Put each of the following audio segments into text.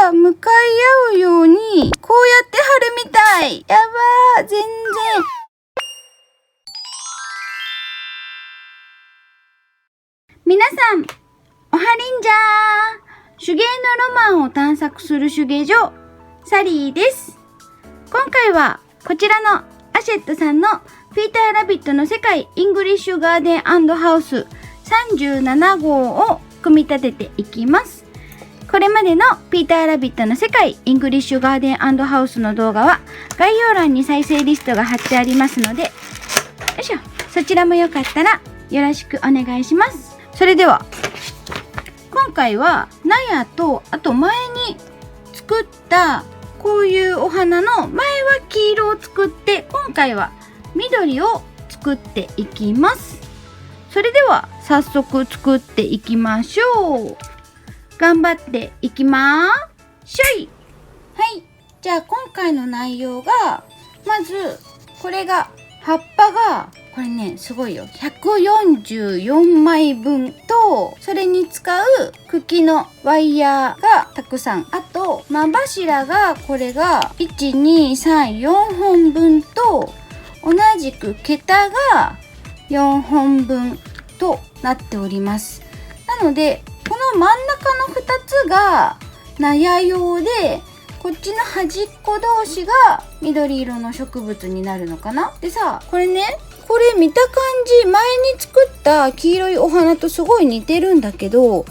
が向かい合うように、こうやって貼るみたい。やばー、全然。皆さん、おはりんじゃー。手芸のロマンを探索する手芸所、サリーです。今回はこちらのアシェットさんのピーターラビットの世界イングリッシュガーデン&ハウス37号を組み立てていきます。これまでのピーターラビットの世界イングリッシュガーデン&ハウスの動画は概要欄に再生リストが貼ってありますので、よいしょ、そちらもよかったらよろしくお願いします。それでは今回はナヤと、あと前に作ったこういうお花の、前は黄色を作って、今回は緑を作っていきます。それでは早速作っていきましょう。頑張っていきまーしょい。はい。じゃあ今回の内容が、まずこれが葉っぱが、これねすごいよ、144枚分と、それに使う茎のワイヤーがたくさん、あと真柱が、これが1,2,3,4本分と、同じく桁が4本分となっております。なのでこの真ん中の2つがナヤ用で、こっちの端っこ同士が緑色の植物になるのかな。でさ、これね、これ見た感じ前に作った黄色いお花とすごい似てるんだけど、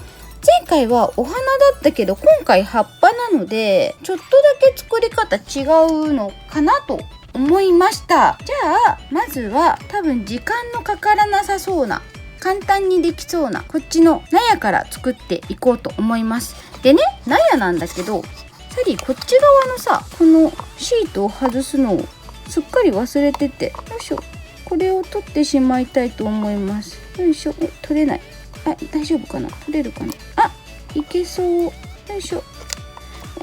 前回はお花だったけど今回葉っぱなので、ちょっとだけ作り方違うのかなと思いました。じゃあまずは多分時間のかからなさそうな、簡単にできそうなこっちのナヤから作っていこうと思います。でね、ナヤなんだけど、サリーこっち側のさ、このシートを外すのをすっかり忘れてて、よいしょ、これを取ってしまいたいと思います。よいしょ、取れない。あ、大丈夫かな、取れるかな。あ、いけそう。よいしょ。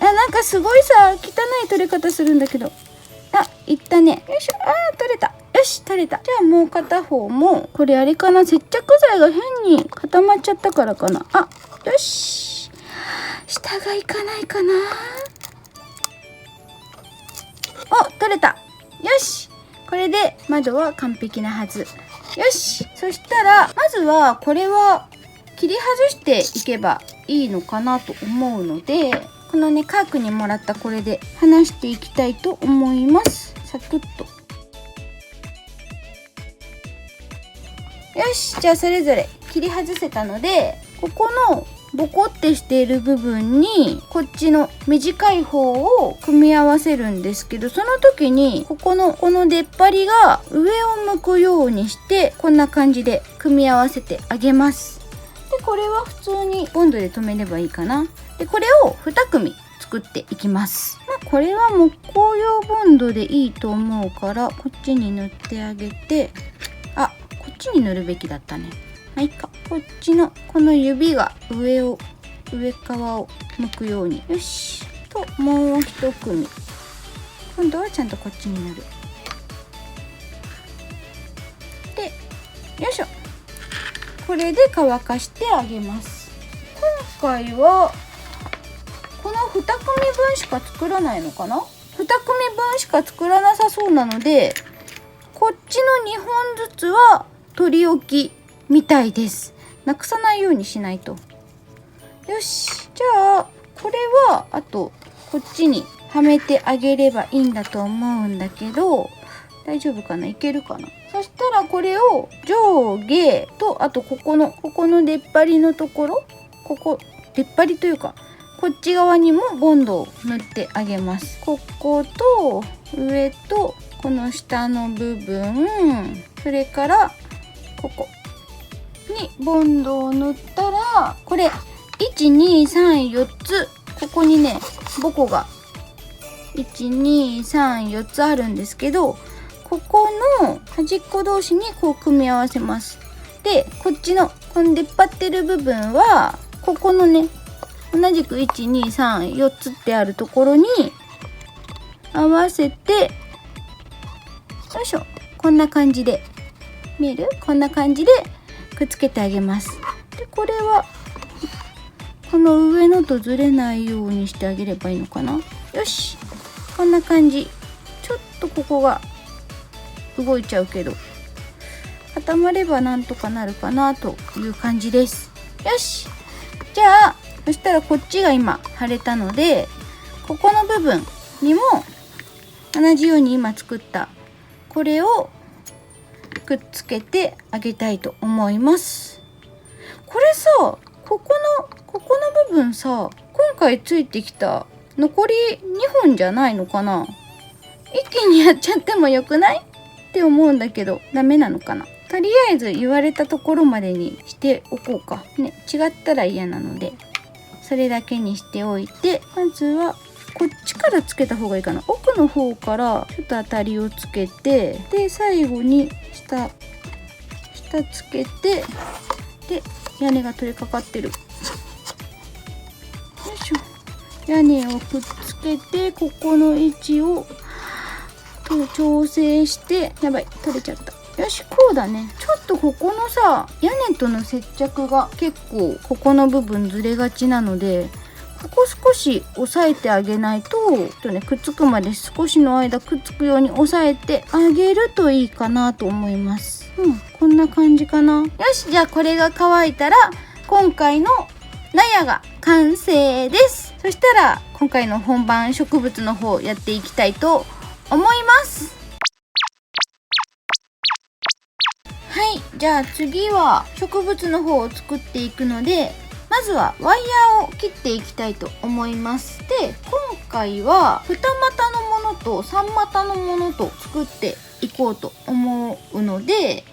あ、なんかすごいさ、汚い取れ方するんだけど。あ、いったね。よいしょ。あ、取れた。よし、取れた。じゃあもう片方も、これあれかな、接着剤が変に固まっちゃったからかな。あ、よし。下がいかないかな。お、取れた。よし。これで窓は完璧なはず。よし。そしたら、まずはこれは切り外していけばいいのかなと思うので、このね、カークにもらったこれで離していきたいと思います。サクッと。よし。じゃあそれぞれ切り外せたので、ここのボコってしている部分にこっちの短い方を組み合わせるんですけど、その時にこの出っ張りが上を向くようにして、こんな感じで組み合わせてあげます。で、これは普通にボンドで留めればいいかな。で、これを2組作っていきます。これは木工用ボンドでいいと思うから、こっちに塗ってあげて、あ、こっちに塗るべきだったね。はい、こっちのこの指が上側を向くように。よし。と、もう一組。今度はちゃんとこっちに塗る。で、よいしょ。これで乾かしてあげます。今回はこの2組分しか作らないのかな。2組分しか作らなさそうなので、こっちの2本ずつは取り置きみたいです。なくさないようにしないと。よし。じゃあこれはあとこっちにはめてあげればいいんだと思うんだけど、大丈夫かな、いけるかな。そしたらこれを上下と、あとここの出っ張りのところ、ここ出っ張りというかこっち側にもボンドを塗ってあげます。ここと上とこの下の部分、それからここにボンドを塗ったら、これ1,2,3,4つ、ここにねボコが1,2,3,4つあるんですけど、ここの端っこ同士にこう組み合わせます。で、こっちのこの出っ張ってる部分はここのね、同じく1,2,3,4つってあるところに合わせて、よいしょ、こんな感じで、見える？こんな感じでくっつけてあげます。で、これはこの上のとずれないようにしてあげればいいのかな。よし、こんな感じ。ちょっとここが動いちゃうけど固まればなんとかなるかなという感じです。よし、じゃあそしたらこっちが今腫れたので、ここの部分にも同じように今作ったこれをくっつけてあげたいと思います。これさ、ここの部分さ、今回ついてきた残り2本じゃないのかな。一気にやっちゃってもよくないって思うんだけど、ダメなのかな。とりあえず言われたところまでにしておこうかね。違ったら嫌なのでそれだけにしておいて、まずはこっちからつけた方がいいかな。奥の方からちょっと当たりをつけて、で最後に下つけて、で屋根が取り掛かってる。よいしょ。屋根をくっつけて、ここの位置を調整して、やばい、取れちゃった。よし、こうだね。ちょっとここのさ、屋根との接着が結構ここの部分ずれがちなので、ここ少し押さえてあげないと、くっつくまで少しの間くっつくように押さえてあげるといいかなと思います。こんな感じかな。よし、じゃあこれが乾いたら今回の納屋が完成です。そしたら今回の本番植物の方やっていきたいと思います。はい、じゃあ次は植物の方を作っていくので、まずはワイヤーを切っていきたいと思います。で、今回は2股のものと3股のものと作っていこうと思うので、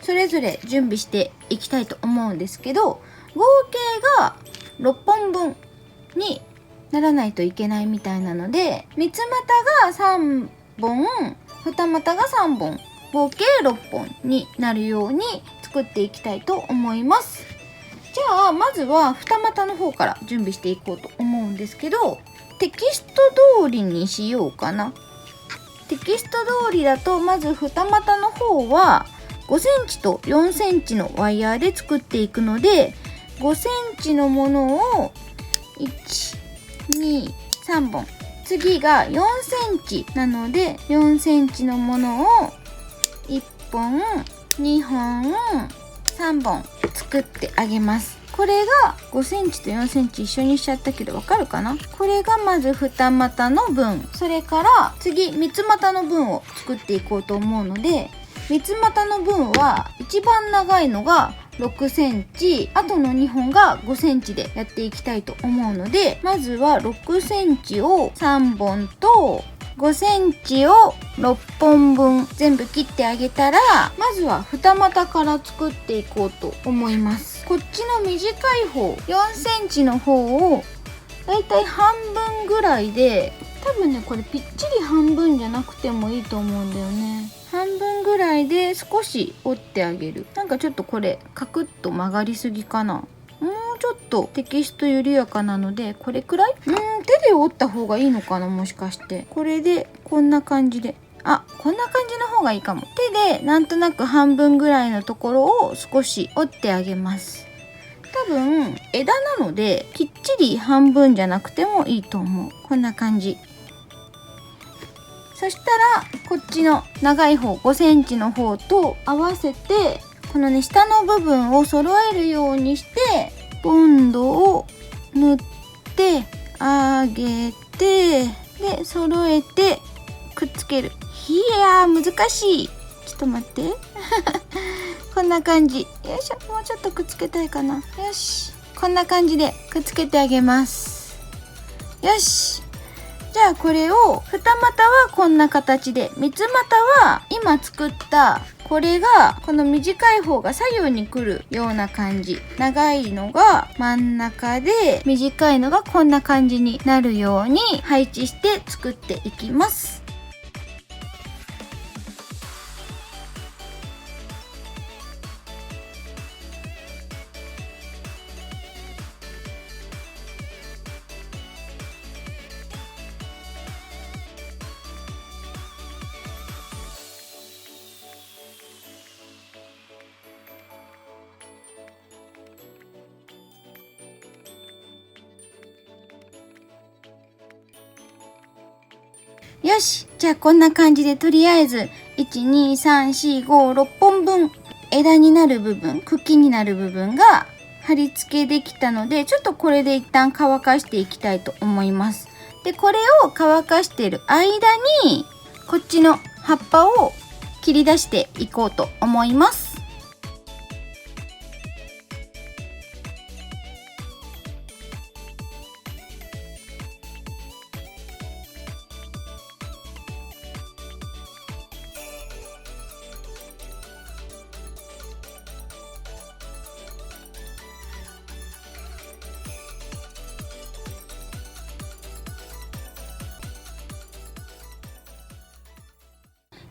それぞれ準備していきたいと思うんですけど、合計が6本分にならないといけないみたいなので、三つ股が3本、二股が3本、合計6本になるように作っていきたいと思います。じゃあまずは二股の方から準備していこうと思うんですけど、テキスト通りにしようかな。テキスト通りだと、まず二股の方は5センチと4センチのワイヤーで作っていくので、5センチのものを1、2、3本、次が4センチなので4センチのものを1本、2本、3本作ってあげます。これが5センチと4センチ一緒にしちゃったけどわかるかな。これがまず二股の分、それから次三つ股の分を作っていこうと思うので、三つ股の分は一番長いのが6センチ、あとの2本が5センチでやっていきたいと思うので、まずは6センチを3本と5センチを6本分全部切ってあげたら、まずは二股から作っていこうと思います。こっちの短い方、4センチの方をだいたい半分ぐらいで、多分ねこれぴっちり半分じゃなくてもいいと思うんだよね。半分ぐらいで少し折ってあげる。なんかちょっとこれカクッと曲がりすぎかな。もうちょっとテキスト緩やかなので、これくらい手で折った方がいいのかな、もしかして。これでこんな感じで、こんな感じの方がいいかも。手でなんとなく半分ぐらいのところを少し折ってあげます。多分枝なのできっちり半分じゃなくてもいいと思う。こんな感じ。そしたらこっちの長い方5センチの方と合わせて、このね下の部分を揃えるようにしてボンドを塗ってあげて、で揃えてくっつける。いやー難しい。ちょっと待ってこんな感じ。よいしょ。もうちょっとくっつけたいかな。よし、こんな感じでくっつけてあげます。よし、じゃあこれを二股はこんな形で、三つ股は今作ったこれが、この短い方が左右に来るような感じ、長いのが真ん中で短いのがこんな感じになるように配置して作っていきます。よし、じゃあこんな感じでとりあえず1,2,3,4,5,6本分枝になる部分、茎になる部分が貼り付けできたので、ちょっとこれで一旦乾かしていきたいと思います。で、これを乾かしている間にこっちの葉っぱを切り出していこうと思います。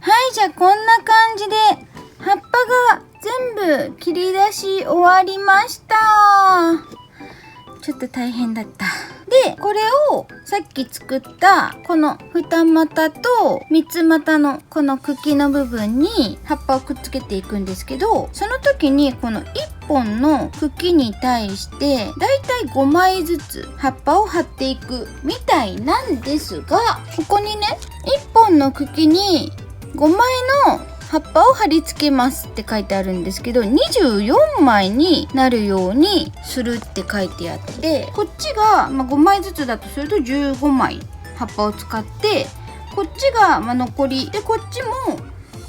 はい、じゃあこんな感じで葉っぱが全部切り出し終わりました。ちょっと大変だった。で、これをさっき作ったこの二股と三つ股のこの茎の部分に葉っぱをくっつけていくんですけど、その時にこの1本の茎に対してだいたい5枚ずつ葉っぱを貼っていくみたいなんですが、ここにね、1本の茎に5枚の葉っぱを貼り付けますって書いてあるんですけど、24枚になるようにするって書いてあって、こっちが、5枚ずつだとすると15枚葉っぱを使って、こっちが残りで、こっちも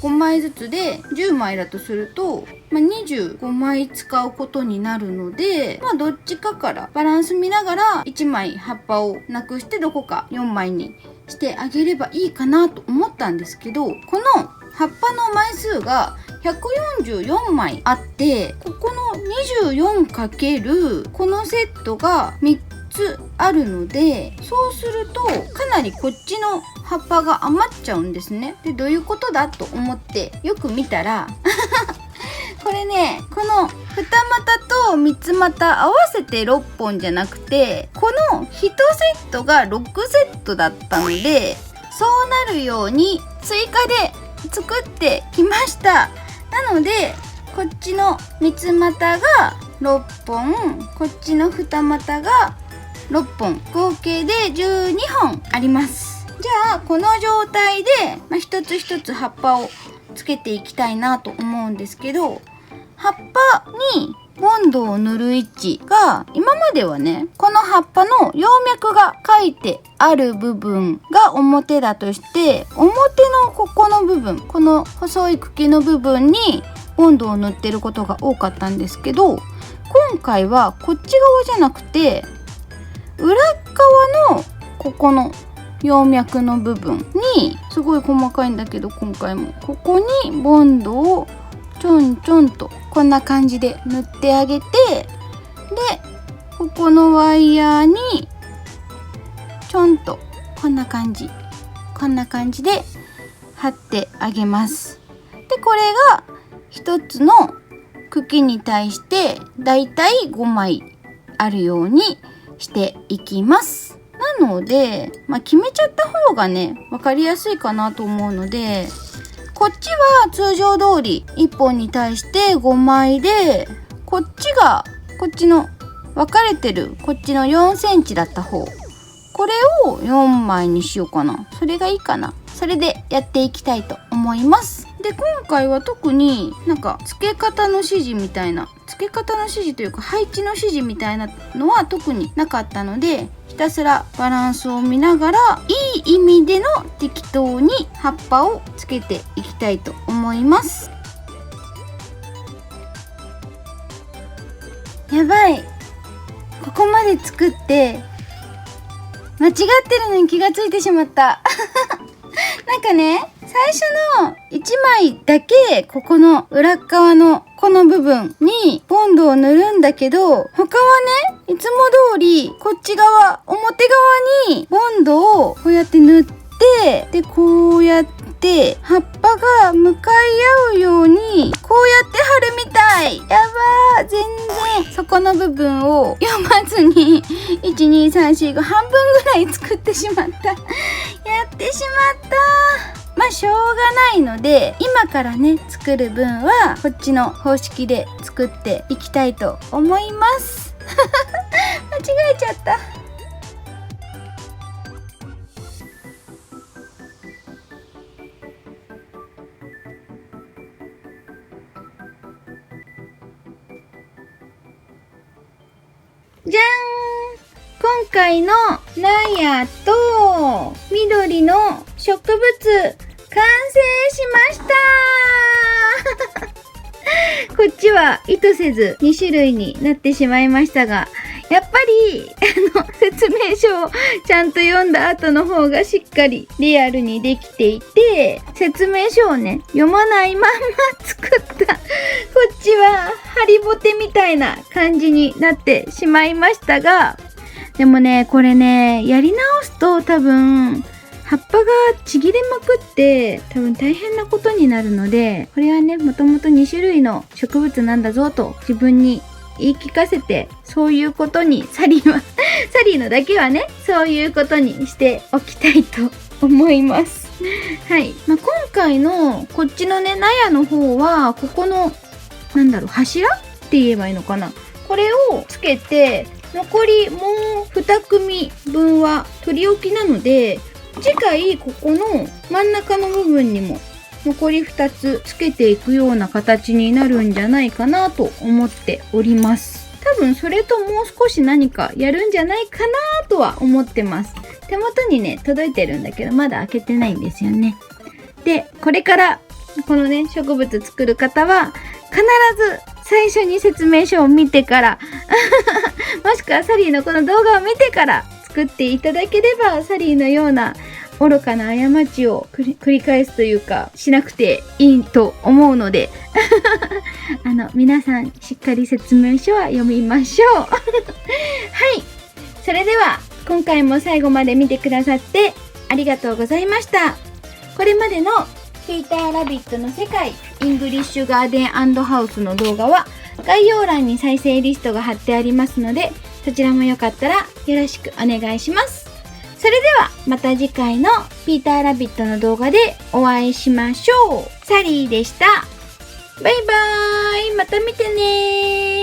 5枚ずつで10枚だとすると、25枚使うことになるので、どっちかからバランス見ながら1枚葉っぱをなくしてどこか4枚にしてあげればいいかなと思ったんですけど、この葉っぱの枚数が144枚あって、ここの 24× このセットが3つあるので、そうするとかなりこっちの葉っぱが余っちゃうんですね。で、どういうことだと思ってよく見たらこれね、この二股と三つ股合わせて6本じゃなくて、この1セットが6セットだったので、そうなるように追加で作ってきました。なのでこっちの三つ股が6本、こっちの二股が6本、合計で12本あります。じゃあこの状態で、一つ一つ葉っぱをつけていきたいなと思うんですけど、葉っぱにボンドを塗る位置が、今まではね、この葉っぱの葉脈が書いてある部分が表だとして、表のここの部分、この細い茎の部分にボンドを塗ってることが多かったんですけど、今回はこっち側じゃなくて裏側のここの葉脈の部分に、すごい細かいんだけど、今回もここにボンドをちょんちょんとこんな感じで塗ってあげて、でここのワイヤーにちょんとこんな感じで貼ってあげます。で、これが一つの茎に対してだいたい5枚あるようにしていきます。なので、決めちゃった方がね、分かりやすいかなと思うので、こっちは通常通り1本に対して5枚で、こっちがこっちの分かれてるこっちの4センチだった方、これを4枚にしようかな。それがいいかな。それでやっていきたいと思います。で、今回は特に付け方の指示みたいな、付け方の指示というか配置の指示みたいなのは特になかったので、ひたすらバランスを見ながら、いい意味での適当に葉っぱをつけていきたいと思います。やばい、ここまで作って間違ってるのに気がついてしまった最初の1枚だけここの裏側のこの部分にボンドを塗るんだけど、他はね、いつも通りこっち側、表側にボンドをこうやって塗って、でこうやって葉っぱが向かい合うようにこうやって貼るみたい。やばー、全然そこの部分を読まずに1,2,3,4,5半分ぐらい作ってしまった。やってしまった。しょうがないので、今からね作る分はこっちの方式で作っていきたいと思います間違えちゃった。じゃーん。今回のナヤと緑の植物完成しましたこっちは意図せず2種類になってしまいましたが、やっぱり説明書をちゃんと読んだ後の方がしっかりリアルにできていて、説明書をね読まないまんま作ったこっちはハリボテみたいな感じになってしまいましたが、でもねこれねやり直すと多分葉っぱがちぎれまくって多分大変なことになるので、これはねもともと2種類の植物なんだぞと自分に言い聞かせて、そういうことにサリーのだけはねそういうことにしておきたいと思いますはい、今回のこっちのねナヤの方はここの柱って言えばいいのかな、これをつけて残りもう2組分は取り置きなので、次回ここの真ん中の部分にも残り2つつけていくような形になるんじゃないかなと思っております。多分それともう少し何かやるんじゃないかなとは思ってます。手元にね届いてるんだけどまだ開けてないんですよね。でこれからこのね植物作る方は必ず最初に説明書を見てからもしくはサリーのこの動画を見てから作っていただければ、サリーのような愚かな過ちを繰り返すというかしなくていいと思うので皆さんしっかり説明書は読みましょうはい、それでは今回も最後まで見てくださってありがとうございました。これまでのピーターラビットの世界イングリッシュガーデン&ハウスの動画は概要欄に再生リストが貼ってありますので、そちらもよかったらよろしくお願いします。それではまた次回のピーターラビットの動画でお会いしましょう。サリーでした。バイバーイ。また見てねー。